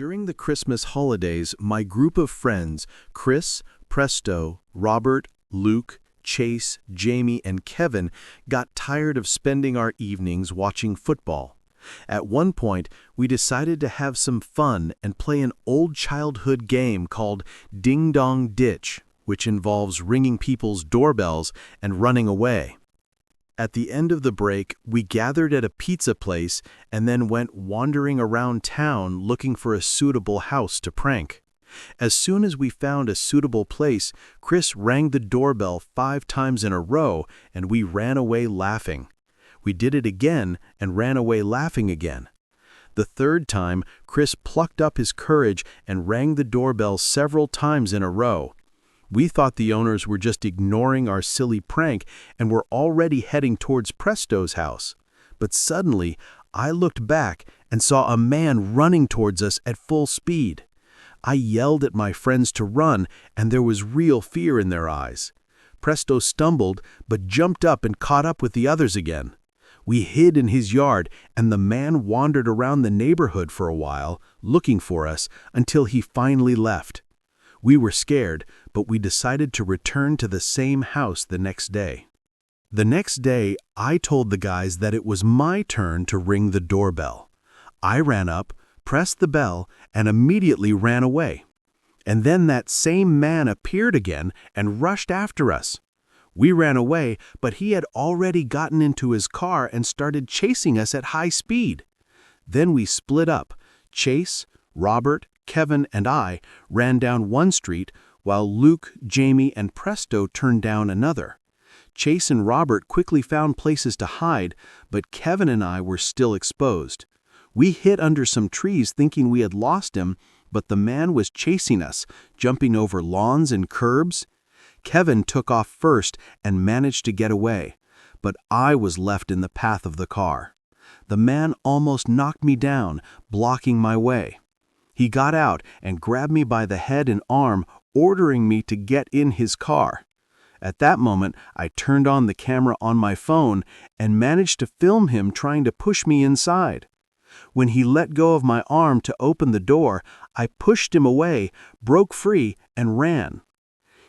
During the Christmas holidays, my group of friends, Chris, Presto, Robert, Luke, Chase, Jamie, and Kevin, got tired of spending our evenings watching football. At one point, we decided to have some fun and play an old childhood game called Ding Dong Ditch, which involves ringing people's doorbells and running away. At the end of the break, we gathered at a pizza place and then went wandering around town looking for a suitable house to prank. As soon as we found a suitable place, Chris rang the doorbell 5 times in a row and we ran away laughing. We did it again and ran away laughing again. The third time, Chris plucked up his courage and rang the doorbell several times in a row. We thought the owners were just ignoring our silly prank and were already heading towards Presto's house. But suddenly, I looked back and saw a man running towards us at full speed. I yelled at my friends to run, and there was real fear in their eyes. Presto stumbled, but jumped up and caught up with the others again. We hid in his yard, and the man wandered around the neighborhood for a while, looking for us, until he finally left. We were scared, but we decided to return to the same house the next day. The next day, I told the guys that it was my turn to ring the doorbell. I ran up, pressed the bell, and immediately ran away. And then that same man appeared again and rushed after us. We ran away, but he had already gotten into his car and started chasing us at high speed. Then we split up. Chase, Robert, Kevin, and I ran down one street, while Luke, Jamie, and Presto turned down another. Chase and Robert quickly found places to hide, but Kevin and I were still exposed. We hid under some trees thinking we had lost him, but the man was chasing us, jumping over lawns and curbs. Kevin took off first and managed to get away, but I was left in the path of the car. The man almost knocked me down, blocking my way. He got out and grabbed me by the head and arm, ordering me to get in his car. At that moment, I turned on the camera on my phone and managed to film him trying to push me inside. When he let go of my arm to open the door, I pushed him away, broke free, and ran.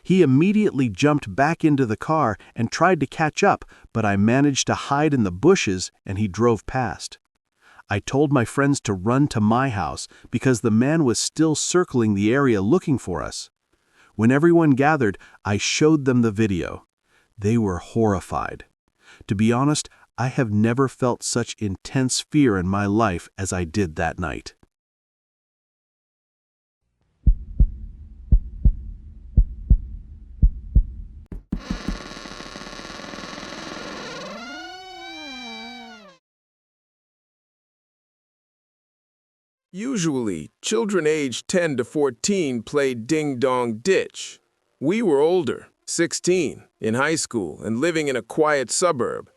He immediately jumped back into the car and tried to catch up, but I managed to hide in the bushes and he drove past. I told my friends to run to my house because the man was still circling the area looking for us. When everyone gathered, I showed them the video. They were horrified. To be honest, I have never felt such intense fear in my life as I did that night. Usually, children aged 10 to 14 played ding-dong ditch. We were older, 16, in high school and living in a quiet suburb.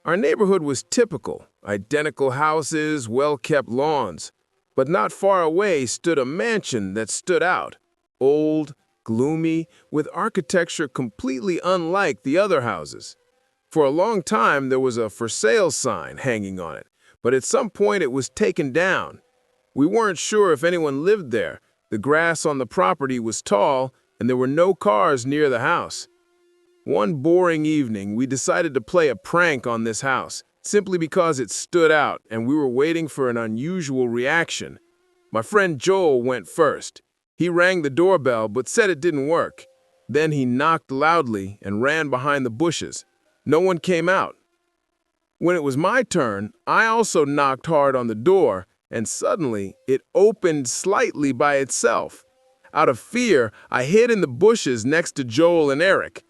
Our neighborhood was typical, identical houses, well-kept lawns. But not far away stood a mansion that stood out. Old, gloomy, with architecture completely unlike the other houses. For a long time, there was a for sale sign hanging on it, but at some point it was taken down. We weren't sure if anyone lived there. The grass on the property was tall, and there were no cars near the house. One boring evening, we decided to play a prank on this house, simply because it stood out and we were waiting for an unusual reaction. My friend Joel went first. He rang the doorbell but said it didn't work. Then he knocked loudly and ran behind the bushes. No one came out. When it was my turn, I also knocked hard on the door, and suddenly it opened slightly by itself. Out of fear, I hid in the bushes next to Joel and Eric.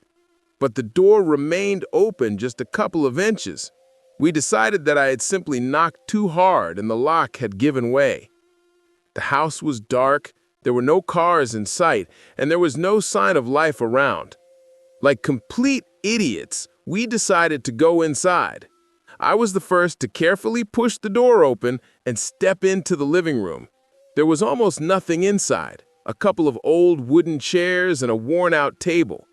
But the door remained open just a couple of inches. We decided that I had simply knocked too hard and the lock had given way. The house was dark, there were no cars in sight, and there was no sign of life around. Like complete idiots, we decided to go inside. I was the first to carefully push the door open and step into the living room. There was almost nothing inside, a couple of old wooden chairs and a worn-out table.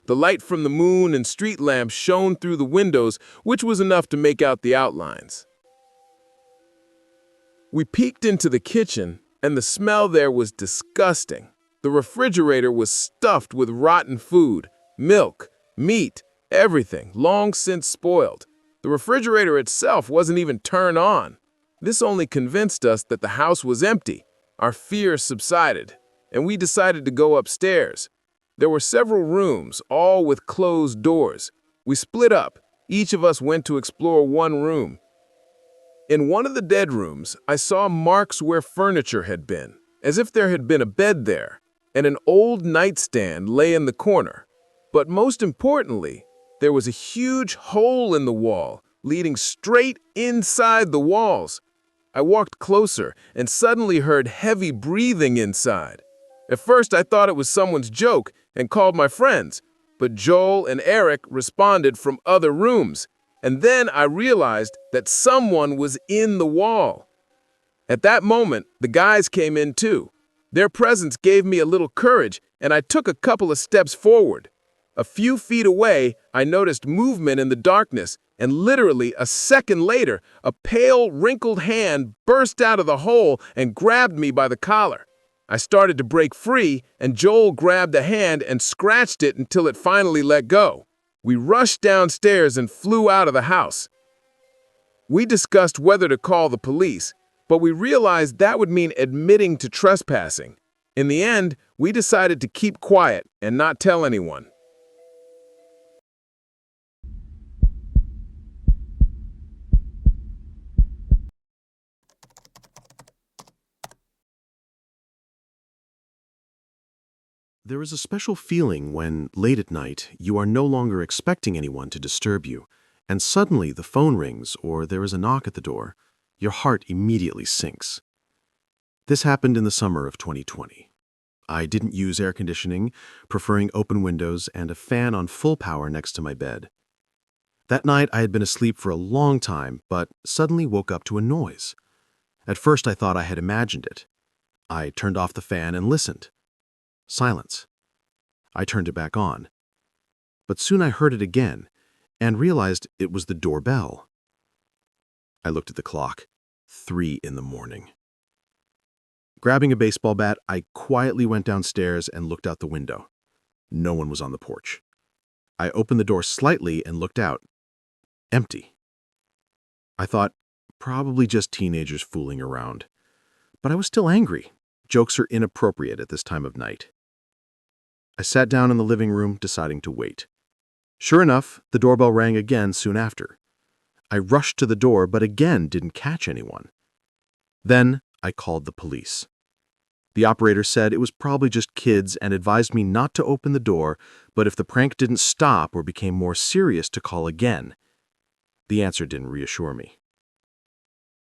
The light from the moon and street lamps shone through the windows, which was enough to make out the outlines. We peeked into the kitchen, And the smell there was disgusting. The refrigerator was stuffed with rotten food, milk, meat, everything, long since spoiled. The refrigerator itself wasn't even turned on. This only convinced us that the house was empty. Our fear subsided, and we decided to go upstairs. There were several rooms, all with closed doors. We split up. Each of us went to explore one room. In one of the dead rooms, I saw marks where furniture had been, as if there had been a bed there, and an old nightstand lay in the corner. But most importantly, there was a huge hole in the wall, leading straight inside the walls. I walked closer and suddenly heard heavy breathing inside. At first, I thought it was someone's joke and called my friends, but Joel and Eric responded from other rooms. And then I realized that someone was in the wall. At that moment, the guys came in too. Their presence gave me a little courage, and I took a couple of steps forward. A few feet away, I noticed movement in the darkness, and literally a second later, a pale, wrinkled hand burst out of the hole and grabbed me by the collar. I started to break free, and Joel grabbed the hand and scratched it until it finally let go. We rushed downstairs and flew out of the house. We discussed whether to call the police, but we realized that would mean admitting to trespassing. In the end, we decided to keep quiet and not tell anyone. There is a special feeling when, late at night, you are no longer expecting anyone to disturb you, and suddenly the phone rings or there is a knock at the door. Your heart immediately sinks. This happened in the summer of 2020. I didn't use air conditioning, preferring open windows and a fan on full power next to my bed. That night I had been asleep for a long time, but suddenly woke up to a noise. At first I thought I had imagined it. I turned off the fan and listened. Silence. I turned it back on. But soon I heard it again and realized it was the doorbell. I looked at the clock. 3 in the morning. Grabbing a baseball bat, I quietly went downstairs and looked out the window. No one was on the porch. I opened the door slightly and looked out. Empty. I thought, probably just teenagers fooling around. But I was still angry. Jokes are inappropriate at this time of night. I sat down in the living room, deciding to wait. Sure enough, the doorbell rang again soon after. I rushed to the door, but again didn't catch anyone. Then I called the police. The operator said it was probably just kids and advised me not to open the door, but if the prank didn't stop or became more serious, to call again. The answer didn't reassure me.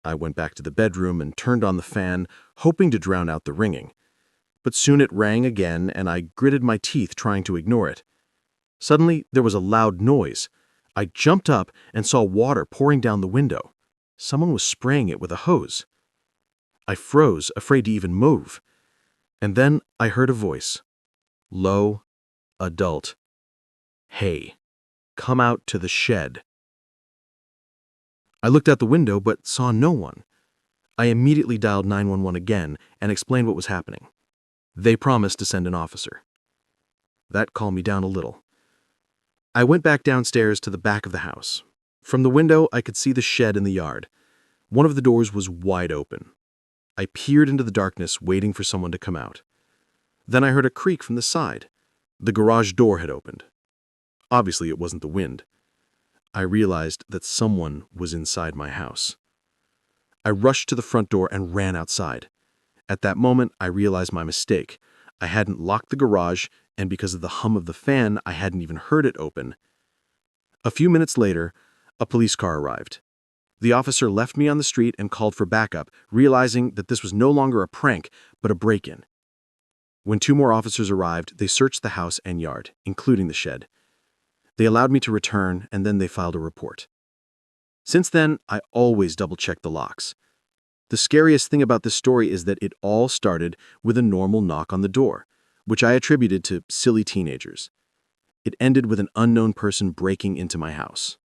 I went back to the bedroom and turned on the fan, hoping to drown out the ringing. But soon it rang again, and I gritted my teeth trying to ignore it. Suddenly, there was a loud noise. I jumped up and saw water pouring down the window. Someone was spraying it with a hose. I froze, afraid to even move. And then I heard a voice. Low, adult. Hey, come out to the shed. I looked out the window but saw no one. I immediately dialed 911 again and explained what was happening. They promised to send an officer. That calmed me down a little. I went back downstairs to the back of the house. From the window, I could see the shed in the yard. One of the doors was wide open. I peered into the darkness, waiting for someone to come out. Then I heard a creak from the side. The garage door had opened. Obviously, it wasn't the wind. I realized that someone was inside my house. I rushed to the front door and ran outside. At that moment, I realized my mistake. I hadn't locked the garage, and because of the hum of the fan, I hadn't even heard it open. A few minutes later, a police car arrived. The officer left me on the street and called for backup, realizing that this was no longer a prank, but a break-in. When 2 more officers arrived, they searched the house and yard, including the shed. They allowed me to return, and then they filed a report. Since then, I always double-check the locks. The scariest thing about this story is that it all started with a normal knock on the door, which I attributed to silly teenagers. It ended with an unknown person breaking into my house.